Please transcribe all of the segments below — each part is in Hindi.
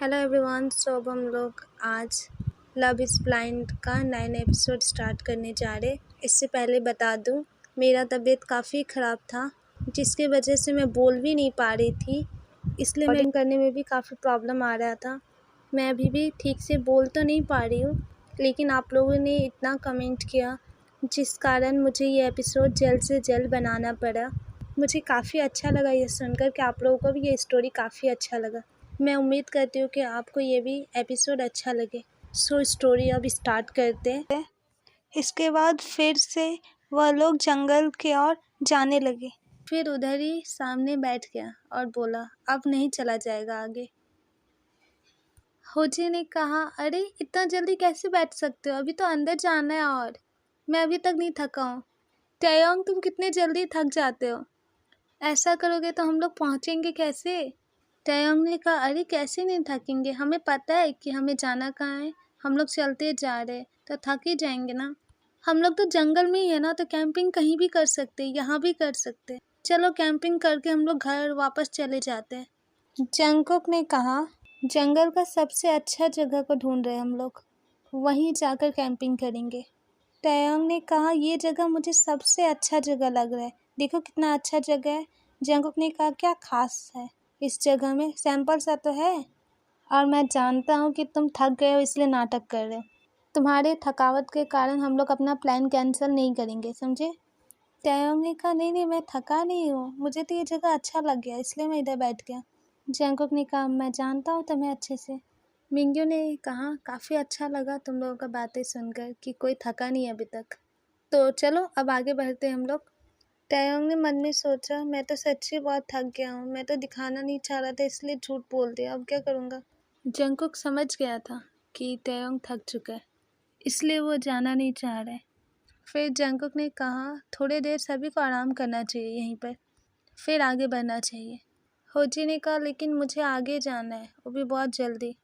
Hello everyone. सो अब हम लोग आज लव इज़ ब्लाइंड का 9 एपिसोड स्टार्ट करने जा रहे। इससे पहले बता दूं, मेरा तबीयत काफ़ी ख़राब था, जिसकी वजह से मैं बोल भी नहीं पा रही थी। इसलिए मैं करने में भी काफ़ी प्रॉब्लम आ रहा था। मैं अभी भी ठीक से बोल तो नहीं पा रही हूँ, लेकिन आप लोगों ने इतना कमेंट किया, जिस कारण मुझे ये एपिसोड जल्द से जल्द बनाना पड़ा। मुझे काफ़ी अच्छा लगा ये सुनकर कि आप लोगों को भी ये स्टोरी काफ़ी अच्छा लगा। मैं उम्मीद करती हूँ कि आपको ये भी एपिसोड अच्छा लगे। सो स्टोरी अब स्टार्ट करते हैं। इसके बाद फिर से वह लोग जंगल की ओर जाने लगे। फिर उधर ही सामने बैठ गया और बोला, अब नहीं चला जाएगा आगे। होजी ने कहा, अरे इतना जल्दी कैसे बैठ सकते हो, अभी तो अंदर जाना है और मैं अभी तक नहीं थका हूँ। टैयोंग, तुम कितने जल्दी थक जाते हो, ऐसा करोगे तो हम लोग पहुँचेंगे कैसे? टैयोंग ने कहा, अरे कैसे नहीं थकेंगे, हमें पता है कि हमें जाना कहाँ है। हम लोग चलते जा रहे तो थक ही जाएंगे ना। हम लोग तो जंगल में ही है ना, तो कैंपिंग कहीं भी कर सकते, यहाँ भी कर सकते। चलो कैंपिंग करके हम लोग घर वापस चले जाते हैं। जंगकुक ने कहा, जंगल का सबसे अच्छा जगह को ढूंढ रहे हम लोग, वहीं जाकर कैंपिंग करेंगे। टैयोंग ने कहा, ये जगह मुझे सबसे अच्छा जगह लग रहा है, देखो कितना अच्छा जगह है। जंगकुक ने कहा, क्या खास है इस जगह में? सैंपल सा तो है, और मैं जानता हूँ कि तुम थक गए हो इसलिए नाटक कर रहे हो। तुम्हारे थकावट के कारण हम लोग अपना प्लान कैंसिल नहीं करेंगे, समझे? टैयोंग ने कहा, नहीं नहीं, मैं थका नहीं हूँ, मुझे तो ये जगह अच्छा लग गया इसलिए मैं इधर बैठ गया। जंगकुक ने कहा, मैं जानता हूँ तुम्हें अच्छे से। मिंग्यू ने कहा, काफ़ी अच्छा लगा तुम लोगों का बातें सुनकर कि कोई थका नहीं है अभी तक। तो चलो अब आगे बढ़ते हैं हम लोग। टैयोंग ने मन में सोचा, मैं तो सच्ची बहुत थक गया हूँ, मैं तो दिखाना नहीं चाह रहा था इसलिए झूठ बोल दिया, अब क्या करूँगा। जंगकुक समझ गया था कि टैयोंग थक चुका है, इसलिए वो जाना नहीं चाह रहा है। फिर जंगकुक ने कहा, थोड़ी देर सभी को आराम करना चाहिए यहीं पर, फिर आगे बढ़ना चाहिए। होजी ने कहा, लेकिन मुझे आगे जाना है, वो भी बहुत जल्दी।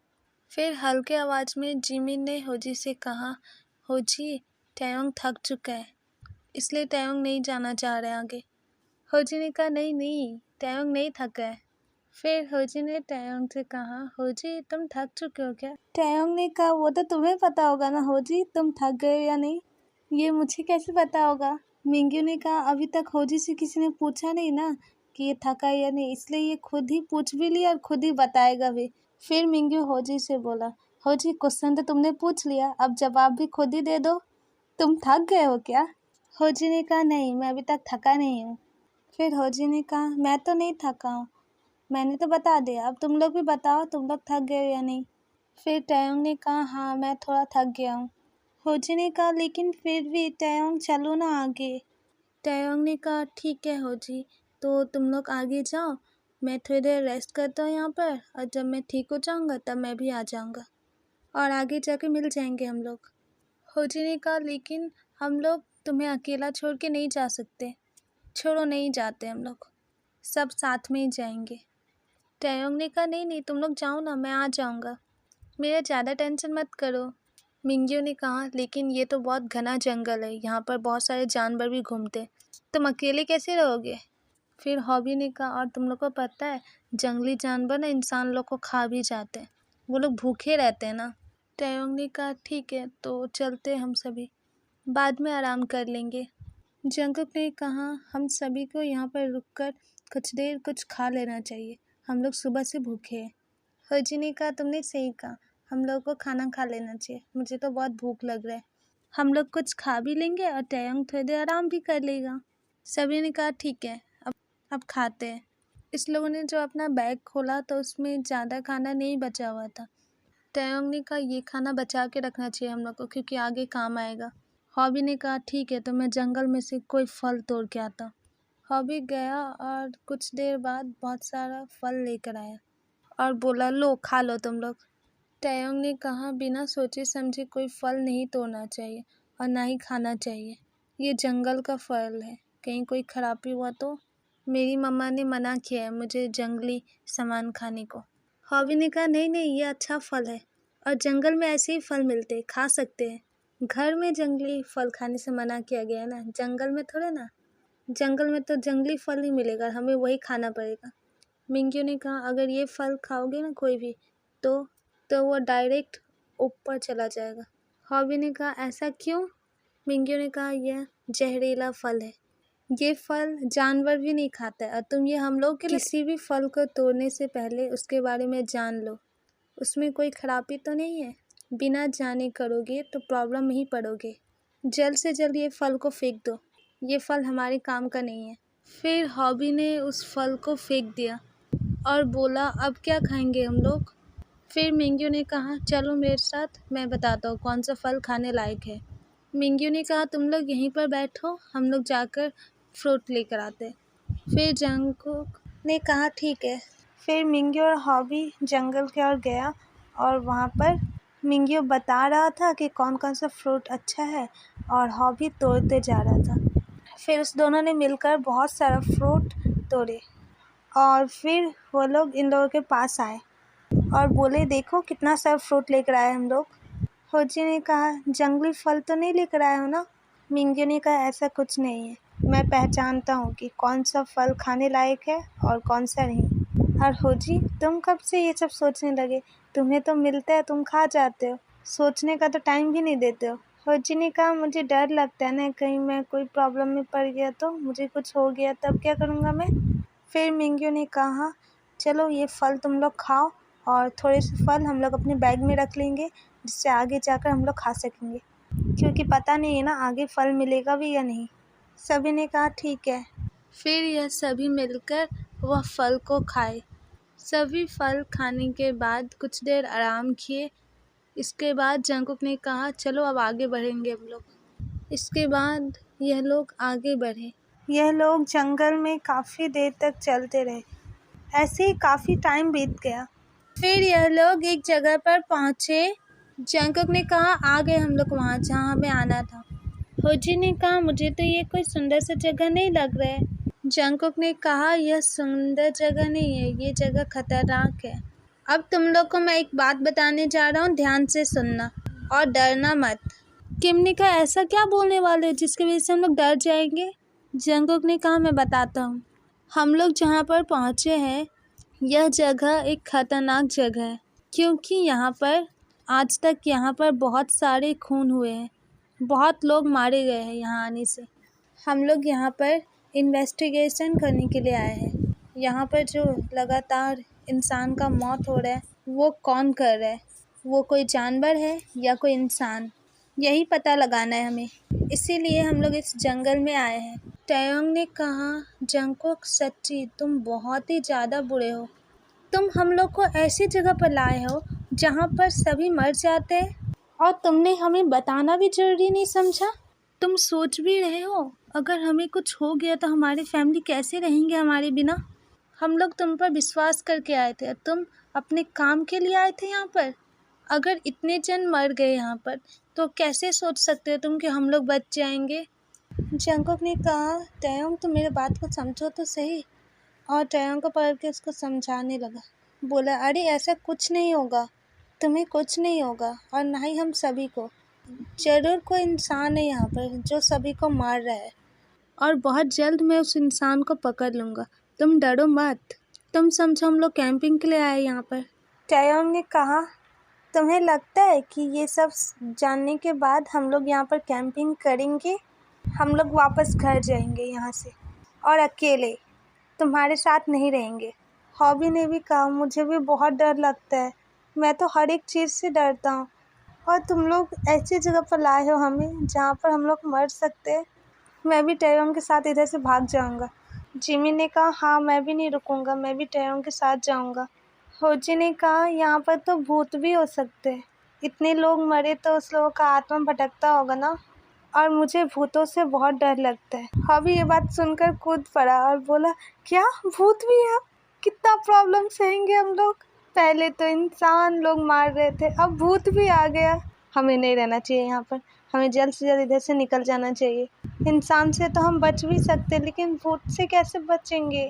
फिर हल्के आवाज़ में जिमिन ने होजी से कहा, होजी, टैयोंग थक चुका है, इसलिए टैयोंग नहीं जाना चाह रहे आगे। होजी ने कहा, नहीं नहीं, टैयोंग नहीं थका है। फिर होजी ने टैयोंग से कहा, होजी तुम थक चुके हो क्या? टैयोंग ने कहा, वो तो तुम्हें पता होगा ना होजी, तुम थक गए या नहीं, ये मुझे कैसे पता होगा? मिंग्यू ने कहा, अभी तक होजी से किसी ने पूछा नहीं ना कि ये थका है या नहीं, इसलिए ये खुद ही पूछ भी लिया और खुद ही बताएगा भी। फिर मिंग्यू होजी से बोला, होजी क्वेश्चन तो तुमने पूछ लिया, अब जवाब भी खुद ही दे दो, तुम थक गए हो क्या? होजी ने कहा, नहीं, मैं अभी तक थका नहीं हूँ। फिर होजी ने कहा, मैं तो नहीं थका हूँ, मैंने तो बता दिया, अब तुम लोग भी बताओ, तुम लोग थक गए हो या नहीं? फिर टैयोंग ने कहा, हाँ मैं थोड़ा थक गया हूँ। होजी ने कहा, लेकिन फिर भी टैयोंग चलो ना आगे। टैयोंग ने कहा, ठीक है होजी, तो तुम लोग आगे जाओ, मैं थोड़ी देर रेस्ट करता हूँ यहाँ पर, और जब मैं ठीक हो जाऊँगा तब मैं भी आ जाऊँगा और आगे जाके मिल जाएंगे हम लोग। होजी ने कहा, लेकिन हम लोग तुम्हें अकेला छोड़ के नहीं जा सकते। छोड़ो, नहीं जाते हम लोग, सब साथ में ही जाएंगे। टैयोंग ने कहा, नहीं नहीं, तुम लोग जाओ ना, मैं आ जाऊँगा, मेरा ज़्यादा टेंशन मत करो। मिंग्यू ने कहा, लेकिन ये तो बहुत घना जंगल है, यहाँ पर बहुत सारे जानवर भी घूमते, तुम अकेले कैसे रहोगे? फिर हॉबी ने कहा, और तुम लोग को पता है, जंगली जानवर ना इंसान लोग को खा भी जाते हैं, वो लोग भूखे रहते हैं ना। टैयोंग ने कहा, ठीक है, तो चलते हम सभी, बाद में आराम कर लेंगे। जंगकुक ने कहा, हम सभी को यहाँ पर रुककर कुछ देर कुछ खा लेना चाहिए, हम लोग सुबह से भूखे हैं। होजी ने कहा, तुमने सही कहा, हम लोग को खाना खा लेना चाहिए, मुझे तो बहुत भूख लग रहा है। हम लोग कुछ खा भी लेंगे और टैयोंग थोड़ी देर आराम भी कर लेगा। सभी ने कहा, ठीक है, अब खाते हैं। इस लोगों ने जो अपना बैग खोला तो उसमें ज़्यादा खाना नहीं बचा हुआ था। टैयोंग ने कहा, ये खाना बचा के रखना चाहिए हम लोग को, क्योंकि आगे काम आएगा। हॉबी ने कहा, ठीक है, तो मैं जंगल में से कोई फल तोड़ के आता हूँ। हॉबी गया और कुछ देर बाद बहुत सारा फल लेकर आया और बोला, लो खा लो तुम लोग। टैयोंग ने कहा, बिना सोचे समझे कोई फल नहीं तोड़ना चाहिए और ना ही खाना चाहिए, ये जंगल का फल है, कहीं कोई खराबी हुआ तो? मेरी मम्मा ने मना किया है मुझे जंगली सामान खाने को। हॉबी ने कहा, नहीं नहीं, ये अच्छा फल है और जंगल में ऐसे ही फल मिलते, खा सकते हैं। घर में जंगली फल खाने से मना किया गया है ना, जंगल में थोड़े ना। जंगल में तो जंगली फल ही मिलेगा, हमें वही खाना पड़ेगा। मिंग्यू ने कहा, अगर ये फल खाओगे ना कोई भी, तो वो डायरेक्ट ऊपर चला जाएगा। हॉबी ने कहा ऐसा क्यों? मिंग्यू ने कहा यह जहरीला फल है, ये फल जानवर भी नहीं खाता है और तुम ये हम लोग के लिए किसी भी फल को तोड़ने से पहले उसके बारे में जान लो, उसमें कोई खराबी तो नहीं है। बिना जाने करोगे तो प्रॉब्लम में ही पड़ोगे। जल्द से जल्द ये फल को फेंक दो, ये फल हमारे काम का नहीं है। फिर हॉबी ने उस फल को फेंक दिया और बोला अब क्या खाएंगे हम लोग? फिर मिंग्यू ने कहा चलो मेरे साथ, मैं बताता हूँ कौन सा फल खाने लायक है। मिंग्यू ने कहा तुम लोग यहीं पर बैठो, हम लोग जाकर फ्रूट लेकर आते। फिर जंगकुक ने कहा ठीक है। फिर मिंग्यू और हॉबी जंगल की ओर गया और वहाँ पर मिंग्यू बता रहा था कि कौन कौन सा फ्रूट अच्छा है और हॉबी तोड़ते जा रहा था। फिर उस दोनों ने मिलकर बहुत सारा फ्रूट तोड़े और फिर वो लोग इन लोगों के पास आए और बोले देखो कितना सारा फ्रूट लेकर आए हम लोग। होजी ने कहा जंगली फल तो नहीं लेकर आए हो ना? मिंग्यू ने कहा ऐसा कुछ नहीं है, मैं पहचानता हूँ कि कौन सा फल खाने लायक है और कौन सा नहीं। और होजी तुम कब से ये सब सोचने लगे? तुम्हें तो मिलता है तुम खा जाते हो, सोचने का तो टाइम भी नहीं देते हो। होजी ने कहा मुझे डर लगता है ना, कहीं मैं कोई प्रॉब्लम में पड़ गया तो, मुझे कुछ हो गया तब क्या करूँगा मैं? फिर मिंग्यू ने कहा चलो ये फल तुम लोग खाओ और थोड़े से फल हम लोग अपने बैग में रख लेंगे जिससे आगे जाकर हम लोग खा सकेंगे, क्योंकि पता नहीं है ना आगे फल मिलेगा भी या नहीं। सभी ने कहा ठीक है। फिर यह सभी मिलकर वह फल को खाए। सभी फल खाने के बाद कुछ देर आराम किए। इसके बाद जंगकुक ने कहा चलो अब आगे बढ़ेंगे हम लोग। इसके बाद यह लोग आगे बढ़े। यह लोग जंगल में काफ़ी देर तक चलते रहे। ऐसे ही काफ़ी टाइम बीत गया। फिर यह लोग एक जगह पर पहुँचे। जंगकुक ने कहा आ गए हम लोग वहाँ जहाँ हमें आना था। होजी ने कहा मुझे तो ये कोई सुंदर सा जगह नहीं लग रहा है। जंगकुक ने कहा यह सुंदर जगह नहीं है, ये जगह खतरनाक है। अब तुम लोग को मैं एक बात बताने जा रहा हूँ, ध्यान से सुनना और डरना मत। किम ने कहा ऐसा क्या बोलने वाले जिसकी वजह से हम लोग डर जाएंगे? जंगकुक ने कहा मैं बताता हूँ। हम लोग जहाँ पर पहुँचे हैं यह जगह एक खतरनाक जगह है, क्योंकि यहाँ पर आज तक यहाँ पर बहुत सारे खून हुए हैं, बहुत लोग मारे गए हैं यहाँ आने से। हम लोग यहाँ पर इन्वेस्टिगेशन करने के लिए आए हैं। यहाँ पर जो लगातार इंसान का मौत हो रहा है वो कौन कर रहा है, वो कोई जानवर है या कोई इंसान, यही पता लगाना है हमें। इसीलिए हम लोग इस जंगल में आए हैं। टैयोंग ने कहा जंगकुक सच्ची तुम बहुत ही ज़्यादा बुरे हो। तुम हम लोग को ऐसी जगह पर लाए हो जहाँ पर सभी मर जाते हैं और तुमने हमें बताना भी जरूरी नहीं समझा। तुम सोच भी रहे हो अगर हमें कुछ हो गया तो हमारी फैमिली कैसे रहेंगे हमारे बिना? हम लोग तुम पर विश्वास करके आए थे और तुम अपने काम के लिए आए थे यहाँ पर। अगर इतने जन मर गए यहाँ पर तो कैसे सोच सकते हो तुम कि हम लोग बच जाएंगे? जंगकुक ने कहा टैयोंग तुम मेरे बात को समझो तो सही। और टैयोंग को पकड़ के उसको समझाने लगा। बोला अरे ऐसा कुछ नहीं होगा, तुम्हें कुछ नहीं होगा और ना ही हम सभी को। जरूर कोई इंसान है यहाँ पर जो सभी को मार रहा है और बहुत जल्द मैं उस इंसान को पकड़ लूँगा, तुम डरो मत। तुम समझो हम लोग कैंपिंग के लिए आए यहाँ पर। टैयोंग ने कहा तुम्हें लगता है कि ये सब जानने के बाद हम लोग यहाँ पर कैंपिंग करेंगे? हम लोग वापस घर जाएंगे यहाँ से और अकेले तुम्हारे साथ नहीं रहेंगे। हॉबी ने भी कहा मुझे भी बहुत डर लगता है, मैं तो हर एक चीज़ से डरता हूँ और तुम लोग ऐसी जगह पर लाए हो हमें जहाँ पर हम लोग मर सकते हैं। मैं भी टैयोंग के साथ इधर से भाग जाऊँगा। जिमी ने कहा हाँ मैं भी नहीं रुकूँगा, मैं भी टैयोंग के साथ जाऊँगा। होजी ने कहा यहाँ पर तो भूत भी हो सकते हैं, इतने लोग मरे तो उस लोगों का आत्मा भटकता होगा ना, और मुझे भूतों से बहुत डर लगता है। हॉबी ये बात सुनकर कूद पड़ा और बोला क्या भूत भी है? कितना प्रॉब्लम सहेंगे हम लोग? पहले तो इंसान लोग मार रहे थे, अब भूत भी आ गया। हमें नहीं रहना चाहिए यहाँ पर, हमें जल्द से जल्द इधर से निकल जाना चाहिए। इंसान से तो हम बच भी सकते लेकिन भूत से कैसे बचेंगे?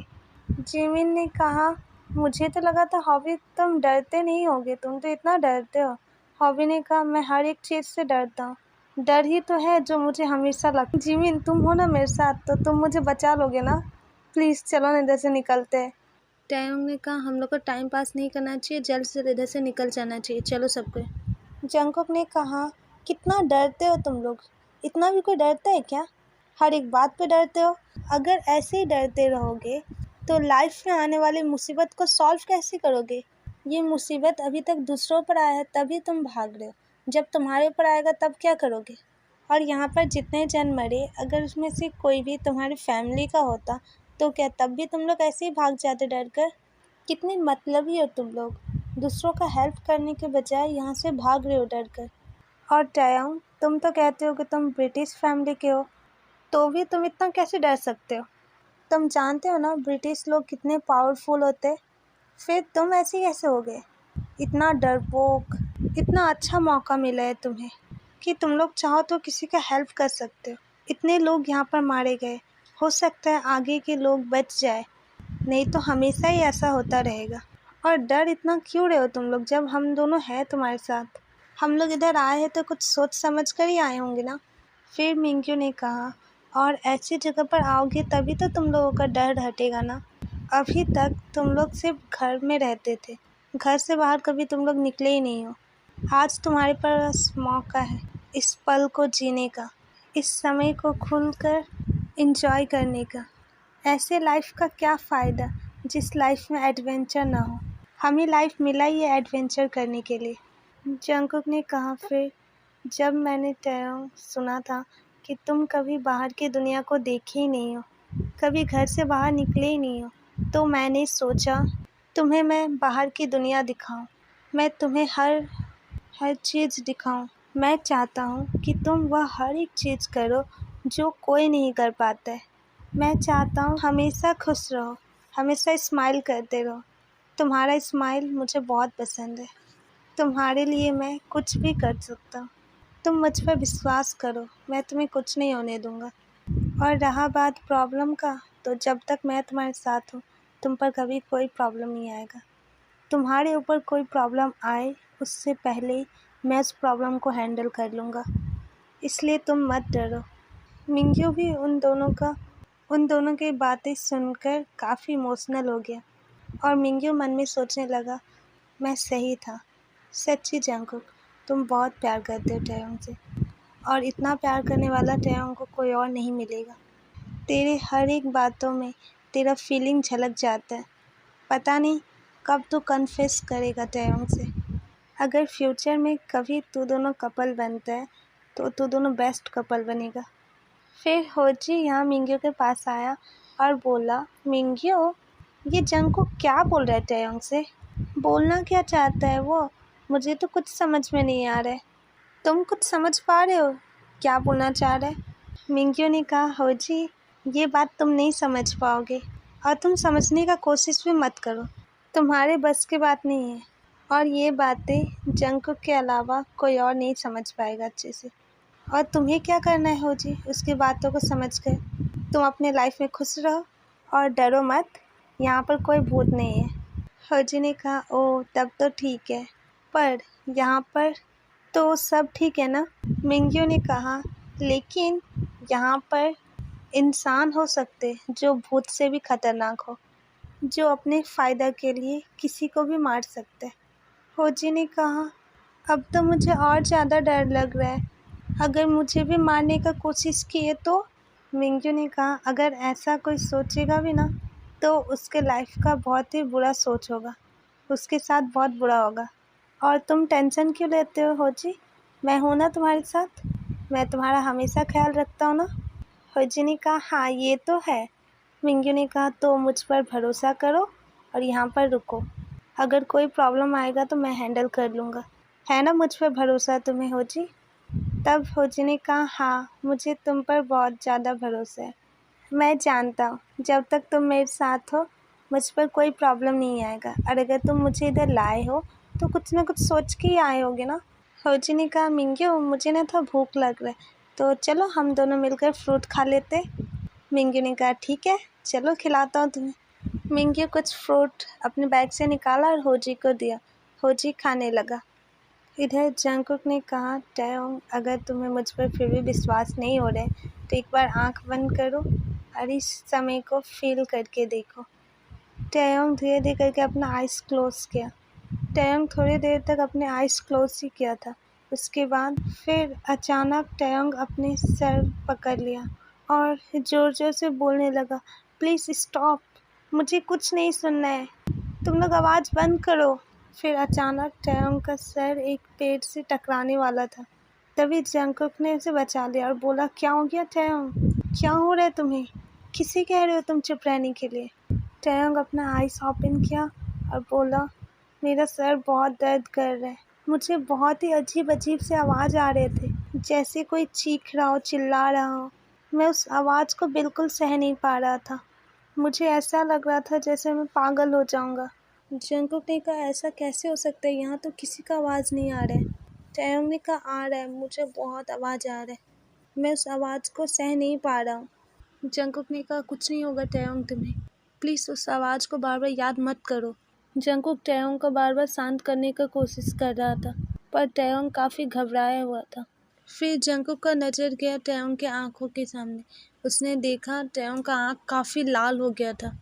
जिमिन ने कहा मुझे तो लगा था हॉबी तुम डरते नहीं होगे, तुम तो इतना डरते हो। हॉबी ने कहा मैं हर एक चीज़ से डरता हूँ, डर ही तो है जो मुझे हमेशा लगता। जिमिन तुम हो ना मेरे साथ तो तुम मुझे बचा लोगे ना? प्लीज़ चलो ना इधर से निकलते हैं। टैयोंग ने कहा हम लोग को टाइम पास नहीं करना चाहिए, जल्द से इधर से निकल जाना चाहिए, चलो सबको। जंगकुक ने कहा कितना डरते हो तुम लोग, इतना भी कोई डरता है क्या? हर एक बात पे डरते हो। अगर ऐसे ही डरते रहोगे तो लाइफ में आने वाली मुसीबत को सॉल्व कैसे करोगे? ये मुसीबत अभी तक दूसरों पर आया है तभी तुम भाग रहे हो, जब तुम्हारे ऊपर आएगा तब क्या करोगे? और यहाँ पर जितने जन मरे, अगर उसमें से कोई भी तुम्हारी फैमिली का होता तो क्या तब भी तुम लोग ऐसे ही भाग जाते डर कर? कितने मतलबी हो तुम लोग, दूसरों का हेल्प करने के बजाय यहाँ से भाग रहे हो डर कर। और टैयोंग, तुम तो कहते हो कि तुम ब्रिटिश फैमिली के हो, तो भी तुम इतना कैसे डर सकते हो? तुम जानते हो ना ब्रिटिश लोग कितने पावरफुल होते, फिर तुम ऐसे कैसे हो गए? इतना डरपोक, इतना अच्छा मौका मिला है तुम्हें कि तुम लोग चाहो तो किसी का हेल्प कर सकते हो। इतने लोग यहाँ पर मारे गए, हो सकता है आगे के लोग बच जाए, नहीं तो हमेशा ही ऐसा होता रहेगा। और डर इतना क्यों रहे हो तुम लोग, जब हम दोनों हैं तुम्हारे साथ? हम लोग इधर आए हैं तो कुछ सोच समझ कर ही आए होंगे ना। फिर मिंग्यू ने कहा, और ऐसी जगह पर आओगे तभी तो तुम लोगों का डर हटेगा ना। अभी तक तुम लोग सिर्फ घर में रहते थे, घर से बाहर कभी तुम लोग निकले ही नहीं हो। आज तुम्हारे पास मौका है इस पल को जीने का, इस समय को खुलकर एंजॉय करने का। ऐसे लाइफ का क्या फ़ायदा जिस लाइफ में एडवेंचर ना हो? हमें लाइफ मिला ही है एडवेंचर करने के लिए। जंगकुक ने कहा, फिर जब मैंने टैयोंग सुना था कि तुम कभी बाहर की दुनिया को देखे ही नहीं हो, कभी घर से बाहर निकले ही नहीं हो, तो मैंने सोचा तुम्हें मैं बाहर की दुनिया दिखाऊं। मैं तुम्हें हर चीज़ दिखाऊं। मैं चाहता हूं कि तुम वह हर एक चीज़ करो जो कोई नहीं कर पाता है। मैं चाहता हूँ हमेशा खुश रहो, हमेशा स्माइल करते रहो। तुम्हारा स्माइल मुझे बहुत पसंद है। तुम्हारे लिए मैं कुछ भी कर सकता हूँ। तुम मुझ पर विश्वास करो, मैं तुम्हें कुछ नहीं होने दूँगा। और रहा बात प्रॉब्लम का, तो जब तक मैं तुम्हारे साथ हूँ तुम पर कभी कोई प्रॉब्लम नहीं आएगा। तुम्हारे ऊपर कोई प्रॉब्लम आए उससे पहले ही मैं उस प्रॉब्लम को हैंडल कर लूँगा, इसलिए तुम मत डरो। मिंग्यू भी उन दोनों की बातें सुनकर काफ़ी इमोशनल हो गया, और मिंग्यू मन में सोचने लगा, मैं सही था। सच्ची जंगकुक, तुम बहुत प्यार करते हो टैयोंग से, और इतना प्यार करने वाला टैयोंग को कोई और नहीं मिलेगा। तेरे हर एक बातों में तेरा फीलिंग झलक जाता है। पता नहीं कब तू कन्फेस करेगा टैयोंग से। अगर फ्यूचर में कभी तू दोनों कपल बनता है तो तू दोनों बेस्ट कपल बनेगा। फिर होजी यहाँ मिंग्यू के पास आया और बोला, मिंग्यू, ये जंगकुक क्या बोल रहा है टैयोंग से? बोलना क्या चाहता है वो? मुझे तो कुछ समझ में नहीं आ रहा है। तुम कुछ समझ पा रहे हो क्या बोलना चाह रहा है? मिंग्यू ने कहा, होजी, ये बात तुम नहीं समझ पाओगे, और तुम समझने का कोशिश भी मत करो। तुम्हारे बस की बात नहीं है, और ये बातें जंगकुक के अलावा कोई और नहीं समझ पाएगा अच्छे से। और तुम्हें क्या करना है होजी उसकी बातों को समझकर? तुम अपने लाइफ में खुश रहो और डरो मत, यहाँ पर कोई भूत नहीं है। होजी ने कहा, ओह तब तो ठीक है, पर यहाँ पर तो सब ठीक है ना? मिंग्यू ने कहा, लेकिन यहाँ पर इंसान हो सकते जो भूत से भी खतरनाक हो, जो अपने फ़ायदा के लिए किसी को भी मार सकते। होजी ने कहा, अब तो मुझे और ज़्यादा डर लग रहा है, अगर मुझे भी मारने का कोशिश किए तो? मिंग्यू ने कहा, अगर ऐसा कोई सोचेगा भी ना तो उसके लाइफ का बहुत ही बुरा सोच होगा, उसके साथ बहुत बुरा होगा। और तुम टेंशन क्यों लेते हो होजी? मैं हूँ ना तुम्हारे साथ, मैं तुम्हारा हमेशा ख्याल रखता हूँ ना। होजी ने कहा, हाँ ये तो है। मिंग्यू ने कहा, तो मुझ पर भरोसा करो और यहाँ पर रुको, अगर कोई प्रॉब्लम आएगा तो मैं हैंडल कर लूँगा। है ना मुझ पर भरोसा तुम्हें होजी? तब होजी ने कहा, हाँ मुझे तुम पर बहुत ज़्यादा भरोसा है। मैं जानता हूँ जब तक तुम मेरे साथ हो मुझ पर कोई प्रॉब्लम नहीं आएगा, और अगर तुम मुझे इधर लाए हो तो कुछ ना कुछ सोच के ही आए होगे ना। होजी ने कहा, मिंग्यू मुझे ना था भूख लग रहा है, तो चलो हम दोनों मिलकर फ्रूट खा लेते। मिंग्यू ने कहा, ठीक है चलो खिलाता हूँ तुम्हें। मिंग्यू कुछ फ्रूट अपने बैग से निकाला और होजी को दिया। होजी खाने लगा। इधर जंगकुक ने कहा, टैयोंग, अगर तुम्हें मुझ पर फिर भी विश्वास नहीं हो रहा है तो एक बार आंख बंद करो और इस समय को फील करके देखो। टैयोंग धीरे धीरे करके अपना आइज़ क्लोज किया। टैयोंग थोड़ी देर तक अपने आइज़ क्लोज ही किया था। उसके बाद फिर अचानक टैयोंग अपने सर पकड़ लिया और ज़ोर ज़ोर से बोलने लगा, प्लीज़ स्टॉप, मुझे कुछ नहीं सुनना है, तुम लोग आवाज़ बंद करो। फिर अचानक टैयोंग का सर एक पेड़ से टकराने वाला था। तभी जंगकुक ने उसे बचा लिया और बोला, क्या हो गया टैयोंग, क्या हो रहा है तुम्हें, किसे कह रहे हो तुम चुप रहने के लिए। टैयोंग अपना आइस ओपन किया और बोला, मेरा सर बहुत दर्द कर रहा है। मुझे बहुत ही अजीब अजीब से आवाज़ आ रहे थे, जैसे कोई चीख रहा हो, चिल्ला रहा हो। मैं उस आवाज़ को बिल्कुल सह नहीं पा रहा था। मुझे ऐसा लग रहा था जैसे मैं पागल हो जाऊंगा। जंगकुक ने कहा, ऐसा कैसे हो सकता है, यहाँ तो किसी का आवाज़ नहीं आ रहा है। टैयोंग ने कहा, आ रहा है, मुझे बहुत आवाज़ आ रहा है, मैं उस आवाज़ को सह नहीं पा रहा हूँ। जंगकुक ने कहा, कुछ नहीं होगा टैयोंग तुम्हें, प्लीज़ उस आवाज़ को बार बार याद मत करो। जंगकुक टैयोंग को बार बार शांत करने का कोशिश कर रहा था, पर टैयोंग काफ़ी घबराया हुआ था। फिर जंगकुक का नज़र गया टैयोंग के आँखों के सामने। उसने देखा टैयोंग का आँख काफ़ी लाल हो गया था।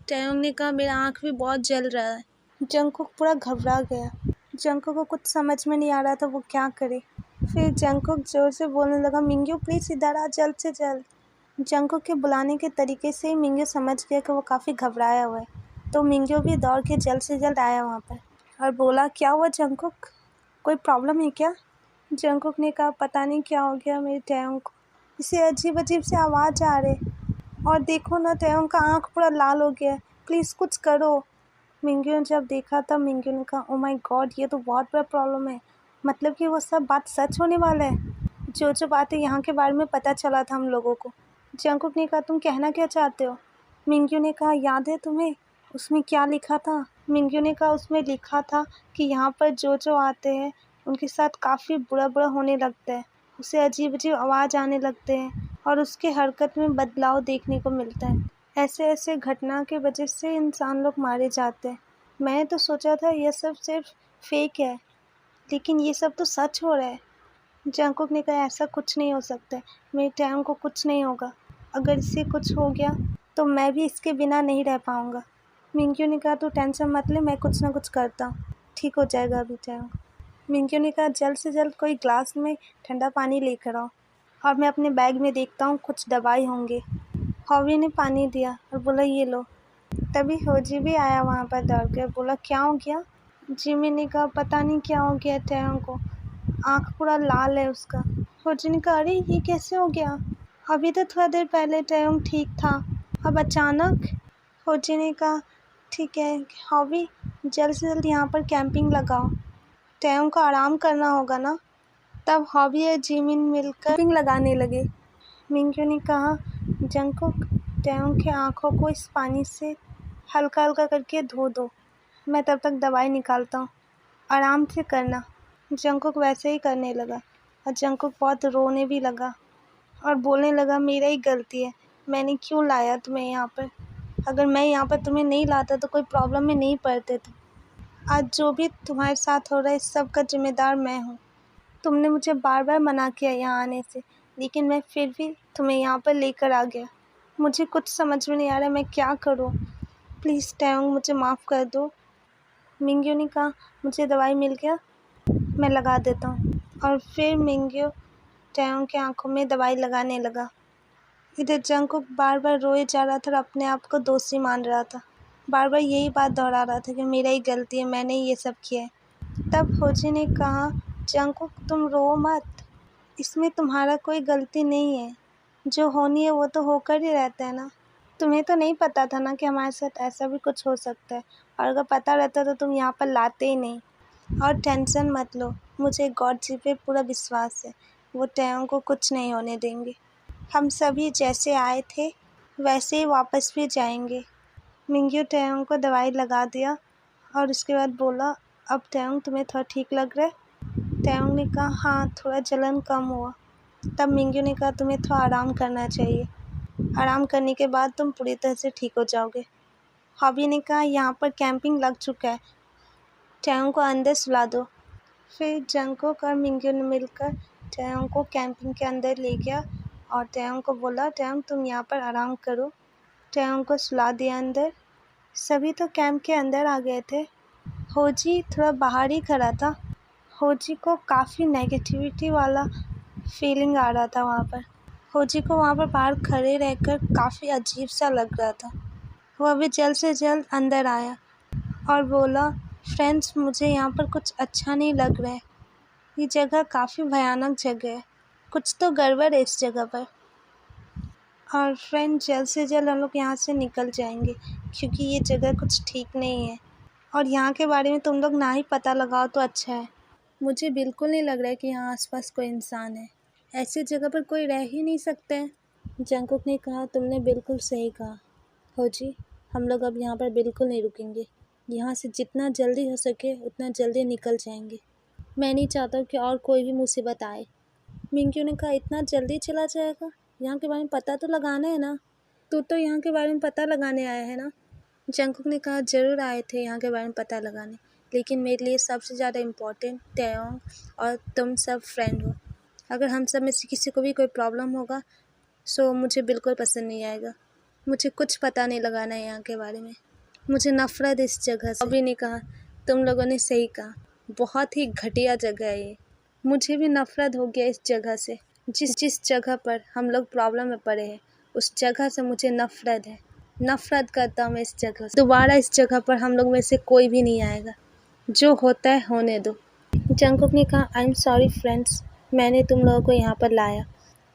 टैयोंग ने कहा, मेरा आँख भी बहुत जल रहा है। जंगकुक पूरा घबरा गया। जंगकुक को कुछ समझ में नहीं आ रहा था वो क्या करे। फिर जंगकुक जोर से बोलने लगा, मिंग्यू प्लीज़ इधर आ, जल्द से जल्द। जंगकुक के बुलाने के तरीके से ही मिंग्यू समझ गया कि वो काफ़ी घबराया हुआ है, तो मिंग्यू भी दौड़ के जल्द से जल्द आया वहाँ पर और बोला, क्या हुआ जंगकुक, कोई प्रॉब्लम है क्या। जंगकुक ने कहा, पता नहीं क्या हो गया मेरे टैयोंग को, इसे अजीब अजीब से आवाज़ आ रहे, और देखो ना टैयोंग का आँख पूरा लाल हो गया है, प्लीज़ कुछ करो। मिंग्यू ने जब देखा तब मिंग्यू ने कहा, ओ माय गॉड, ये तो बहुत बड़ा प्रॉब्लम है, मतलब कि वो सब बात सच होने वाला है, जो जो बातें यहाँ के बारे में पता चला था हम लोगों को। जंगकुक ने कहा, तुम कहना क्या चाहते हो। मिंग्यू ने कहा, याद है तुम्हें उसमें क्या लिखा था। मिंग्यू ने कहा, उसमें लिखा था कि यहाँ पर जो जो आते हैं उनके साथ काफ़ी बुरा बुरा होने लगता है, उसे अजीब अजीब आवाज़ आने लगते हैं और उसके हरकत में बदलाव देखने को मिलता है। ऐसे ऐसे घटना के वजह से इंसान लोग मारे जाते हैं। मैंने तो सोचा था यह सब सिर्फ फेक है, लेकिन ये सब तो सच हो रहा है। जंगकुक ने कहा, ऐसा कुछ नहीं हो सकता है, मेरे टैयोंग को कुछ नहीं होगा, अगर इससे कुछ हो गया तो मैं भी इसके बिना नहीं रह पाऊँगा। मिंग्यू ने कहा, तू टेंशन मत ले, मैं कुछ ना कुछ करता हूँ, ठीक हो जाएगा अभी टैयोंग। मिंग्यू ने कहा, जल्द से जल्द कोई ग्लास में ठंडा पानी लेकर आओ और मैं अपने बैग में देखता हूँ कुछ दवाई होंगे। हॉवी ने पानी दिया और बोला, ये लो। तभी होजी भी आया वहाँ पर दौड़ कर, बोला, क्या हो गया। जिमी ने कहा, पता नहीं क्या हो गया टैयोंग को, आँख पूरा लाल है उसका। होजी ने कहा, अरे ये कैसे हो गया, अभी तो थोड़ा देर पहले टैयोंग ठीक था, अब अचानक। होजी ने कहा, ठीक है हॉवी, जल्द से जल्द यहाँ पर कैंपिंग लगाओ, टैयोंग को आराम करना होगा ना। तब हॉवी और जिमिन मिलकर कैंपिंग लगाने लगे। मिंग्यू ने कहा, जंगकुक, टैयोंग की आँखों को इस पानी से हल्का हल्का करके धो दो, मैं तब तक दवाई निकालता हूँ, आराम से करना। जंगकुक वैसे ही करने लगा और जंगकुक बहुत रोने भी लगा और बोलने लगा, मेरा ही गलती है, मैंने क्यों लाया तुम्हें यहाँ पर, अगर मैं यहाँ पर तुम्हें नहीं लाता तो कोई प्रॉब्लम में नहीं पड़ते तुम। आज जो भी तुम्हारे साथ हो रहा है इस सब का जिम्मेदार मैं हूँ। तुमने मुझे बार बार मना किया यहाँ आने से, लेकिन मैं फिर भी तुम्हें यहाँ पर लेकर आ गया। मुझे कुछ समझ में नहीं आ रहा मैं क्या करूँ, प्लीज़ टैयोंग मुझे माफ़ कर दो। मिंग्यू ने कहा, मुझे दवाई मिल गया, मैं लगा देता हूँ। और फिर मिंग्यू टैयोंग की आंखों में दवाई लगाने लगा। इधर जंगकुक बार बार रोए जा रहा था और अपने आप को दोषी मान रहा था, बार बार यही बात दोहरा रहा था कि मेरा ही गलती है, मैंने ही ये सब किया है। तब होजी ने कहा, जंगकुक तुम रो मत, इसमें तुम्हारा कोई गलती नहीं है, जो होनी है वो तो होकर ही रहता है ना। तुम्हें तो नहीं पता था ना कि हमारे साथ ऐसा भी कुछ हो सकता है, और अगर पता रहता तो तुम यहाँ पर लाते ही नहीं। और टेंशन मत लो, मुझे गॉड जी पे पूरा विश्वास है, वो टैयोंग को कुछ नहीं होने देंगे। हम सभी जैसे आए थे वैसे ही वापस भी जाएंगे। मिंग्यू टैयोंग को दवाई लगा दिया और उसके बाद बोला, अब टैयोंग तुम्हें थोड़ा ठीक लग रहा है। टैयोंग ने कहा, हाँ थोड़ा जलन कम हुआ। तब मिंग्यू ने कहा, तुम्हें थोड़ा आराम करना चाहिए, आराम करने के बाद तुम पूरी तरह से ठीक हो जाओगे। हॉबी ने कहा, यहाँ पर कैंपिंग लग चुका है, टैयोंग को अंदर सुला दो। फिर जंगकुक और मिंग्यू ने मिलकर टैयोंग को कैंपिंग के अंदर ले गया और टैयोंग को बोला, टैयोंग तुम यहाँ पर आराम करो। टैयोंग को सुला दिया अंदर। सभी तो कैंप के अंदर आ गए थे। होजी थोड़ा बाहर ही खड़ा था। होजी को काफ़ी नेगेटिविटी वाला फीलिंग आ रहा था वहाँ पर। होजी को वहाँ पर बाहर खड़े रहकर काफ़ी अजीब सा लग रहा था। वह भी जल्द से जल्द अंदर आया और बोला, फ्रेंड्स मुझे यहाँ पर कुछ अच्छा नहीं लग रहा है। ये जगह काफ़ी भयानक जगह है। कुछ तो गड़बड़ है इस जगह पर। और फ्रेंड जल्द से जल्द हम लोग यहाँ से निकल जाएंगे क्योंकि ये जगह कुछ ठीक नहीं है। और यहाँ के बारे में तुम लोग ना ही पता लगाओ तो अच्छा है। मुझे बिल्कुल नहीं लग रहा है कि यहाँ आसपास कोई इंसान है। ऐसी जगह पर कोई रह ही नहीं सकता है। जंगकुक ने कहा, तुमने बिल्कुल सही कहा होजी, हम लोग अब यहाँ पर बिल्कुल नहीं रुकेंगे। यहाँ से जितना जल्दी हो सके उतना जल्दी निकल जाएंगे। मैं नहीं चाहता कि और कोई भी मुसीबत आए। मिंक्यू ने कहा, इतना जल्दी चला जाएगा? यहाँ के बारे में पता तो लगाना है ना। तू तो यहाँ के बारे में पता लगाने आया है ना। जंगकुक ने कहा, ज़रूर आए थे यहाँ के बारे में पता लगाने, लेकिन मेरे लिए सबसे ज़्यादा इम्पोर्टेंट टैयोंग और तुम सब फ्रेंड हो। अगर हम सब में से किसी को भी कोई प्रॉब्लम होगा सो मुझे बिल्कुल पसंद नहीं आएगा। मुझे कुछ पता नहीं लगाना है यहाँ के बारे में। मुझे नफ़रत इस जगह से। अभी ने कहा, तुम लोगों ने सही कहा, बहुत ही घटिया जगह है ये। मुझे भी नफ़रत हो गया इस जगह से। जिस जगह पर हम लोग प्रॉब्लम में पड़े हैं उस जगह से मुझे नफ़रत है। नफ़रत करता हूँ मैं इस जगह से। दोबारा इस जगह पर हम लोग में से कोई भी नहीं आएगा। जो होता है होने दो। जंगकुक ने कहा, आई एम सॉरी फ्रेंड्स, मैंने तुम लोगों को यहाँ पर लाया।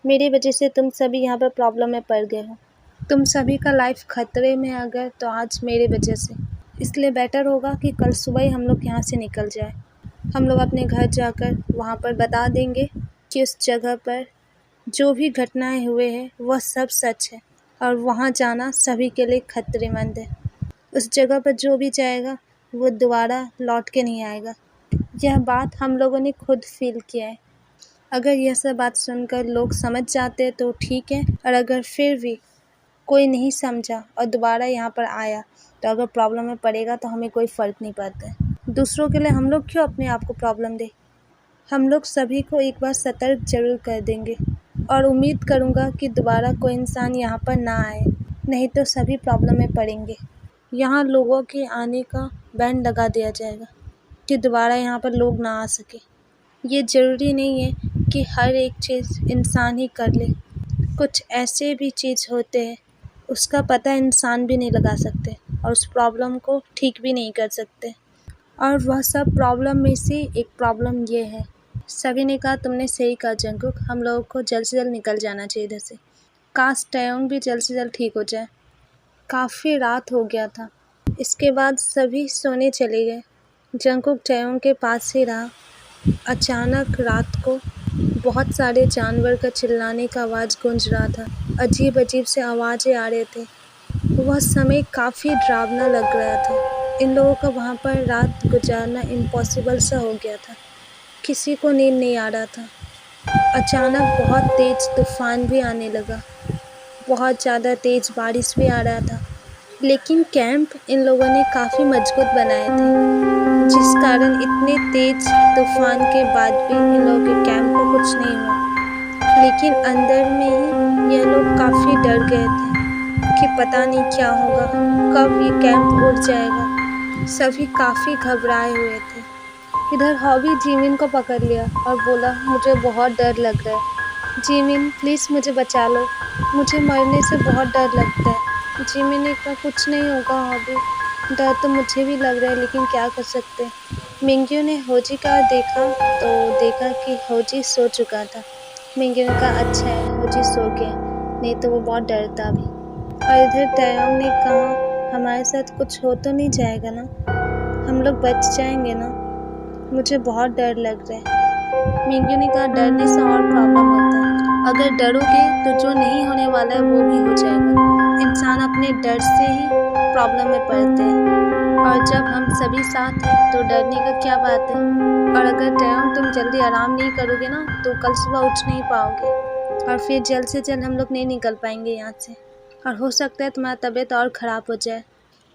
मेरी वजह से तुम सभी यहाँ पर प्रॉब्लम में पड़ गए हो। तुम सभी का लाइफ खतरे में अगर तो आज मेरी वजह से। इसलिए बेटर होगा कि कल सुबह ही हम लोग यहाँ से निकल जाए। हम लोग अपने घर जाकर वहाँ पर बता देंगे कि उस जगह पर जो भी घटनाएं हुए हैं वह सब सच है और वहाँ जाना सभी के लिए खतरेमंद है। उस जगह पर जो भी जाएगा वो दोबारा लौट के नहीं आएगा। यह बात हम लोगों ने खुद फील किया है। अगर यह सब बात सुनकर लोग समझ जाते तो ठीक है, और अगर फिर भी कोई नहीं समझा और दोबारा यहाँ पर आया तो अगर प्रॉब्लम में पड़ेगा तो हमें कोई फ़र्क नहीं पड़ता है। दूसरों के लिए हम लोग क्यों अपने आप को प्रॉब्लम दें। हम लोग सभी को एक बार सतर्क ज़रूर कर देंगे और उम्मीद करूँगा कि दोबारा कोई इंसान यहाँ पर ना आए, नहीं तो सभी प्रॉब्लम में पड़ेंगे। यहाँ लोगों के आने का बैन लगा दिया जाएगा कि दोबारा यहाँ पर लोग ना आ सके। ये ज़रूरी नहीं है कि हर एक चीज़ इंसान ही कर ले। कुछ ऐसे भी चीज़ होते हैं उसका पता इंसान भी नहीं लगा सकते और उस प्रॉब्लम को ठीक भी नहीं कर सकते। और वह सब प्रॉब्लम में से एक प्रॉब्लम ये है। सभी ने कहा, तुमने सही कहा जंगकुक, हम लोगों को जल्द से जल्द निकल जाना चाहिए इधर से। काश टैयोंग भी जल्द से जल्द ठीक हो जाए। काफ़ी रात हो गया था। इसके बाद सभी सोने चले गए। जंगकुक टैयोंग के पास ही रहा। अचानक रात को बहुत सारे जानवर का चिल्लाने का आवाज़ गूंज रहा था। अजीब अजीब से आवाज़ें आ रहे थे। वह समय काफ़ी डरावना लग रहा था। इन लोगों का वहाँ पर रात गुजारना इम्पॉसिबल सा हो गया था। किसी को नींद नहीं आ रहा था। अचानक बहुत तेज़ तूफ़ान भी आने लगा। बहुत ज़्यादा तेज़ बारिश भी आ रहा था। लेकिन कैंप इन लोगों ने काफ़ी मजबूत बनाए थे, जिस कारण इतने तेज़ तूफ़ान के बाद भी इन लोगों के कैंप को कुछ नहीं हुआ। लेकिन अंदर में ही ये लोग काफ़ी डर गए थे कि पता नहीं क्या होगा, कब ये कैंप उड़ जाएगा। सभी काफ़ी घबराए हुए थे। इधर हॉबी जिमिन को पकड़ लिया और बोला, मुझे बहुत डर लग रहा है। जिमिन प्लीज़ मुझे बचा लो, मुझे मरने से बहुत डर लगता है। जिमिन ने कहा, कुछ नहीं होगा हॉबी, डर तो मुझे भी लग रहा है लेकिन क्या कर सकते हैं। मिंग्यू ने होजी का देखा कि होजी सो चुका था। मिंग्यू ने कहा, अच्छा है होजी सो गया, नहीं तो वो बहुत डरता अभी। और इधर टैयोंग ने कहा, हमारे साथ कुछ हो तो नहीं जाएगा ना, हम लोग बच जाएंगे ना, मुझे बहुत डर लग रहा है। मिंग्यू ने कहा, डरने से और प्रॉब्लम होता है। अगर डरोगे तो जो नहीं होने वाला है वो भी हो जाएगा। इंसान अपने डर से ही प्रॉब्लम में पड़ते हैं, और जब हम सभी साथ हैं तो डरने का क्या बात है। और अगर टैयोंग तुम जल्दी आराम नहीं करोगे ना तो कल सुबह उठ नहीं पाओगे और फिर जल्द से जल्द हम लोग नहीं निकल पाएंगे यहाँ से, और हो सकता है तुम्हारा तबीयत और ख़राब हो जाए।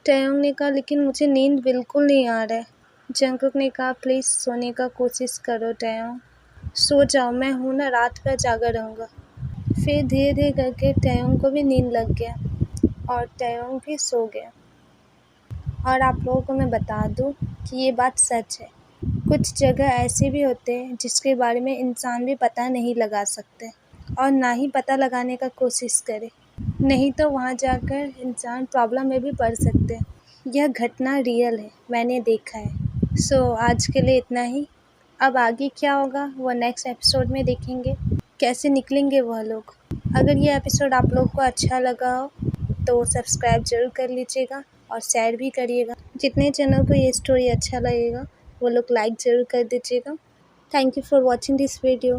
टैयोंग ने कहा, लेकिन मुझे नींद बिल्कुल नहीं आ रहा है। जंगकुक ने कहा, प्लीज़ सोने का कोशिश करो टैयोंग, सो जाओ, मैं हूँ ना, रात भर जागा रहूँगा। फिर धीरे धीरे करके टैयोंग को भी नींद लग गया और टैयोंग भी सो गया। और आप लोगों को मैं बता दूं कि ये बात सच है। कुछ जगह ऐसे भी होते हैं जिसके बारे में इंसान भी पता नहीं लगा सकते और ना ही पता लगाने का कोशिश करे, नहीं तो वहाँ जाकर इंसान प्रॉब्लम में भी पड़ सकते हैं। यह घटना रियल है, मैंने देखा है। सो आज के लिए इतना ही। अब आगे क्या होगा वो नेक्स्ट एपिसोड में देखेंगे, कैसे निकलेंगे वह लोग। अगर ये एपिसोड आप लोग को अच्छा लगा हो तो सब्सक्राइब जरूर कर लीजिएगा और शेयर भी करिएगा। जितने चैनल को ये स्टोरी अच्छा लगेगा वो लोग लाइक ज़रूर कर दीजिएगा। Thank you for watching this video.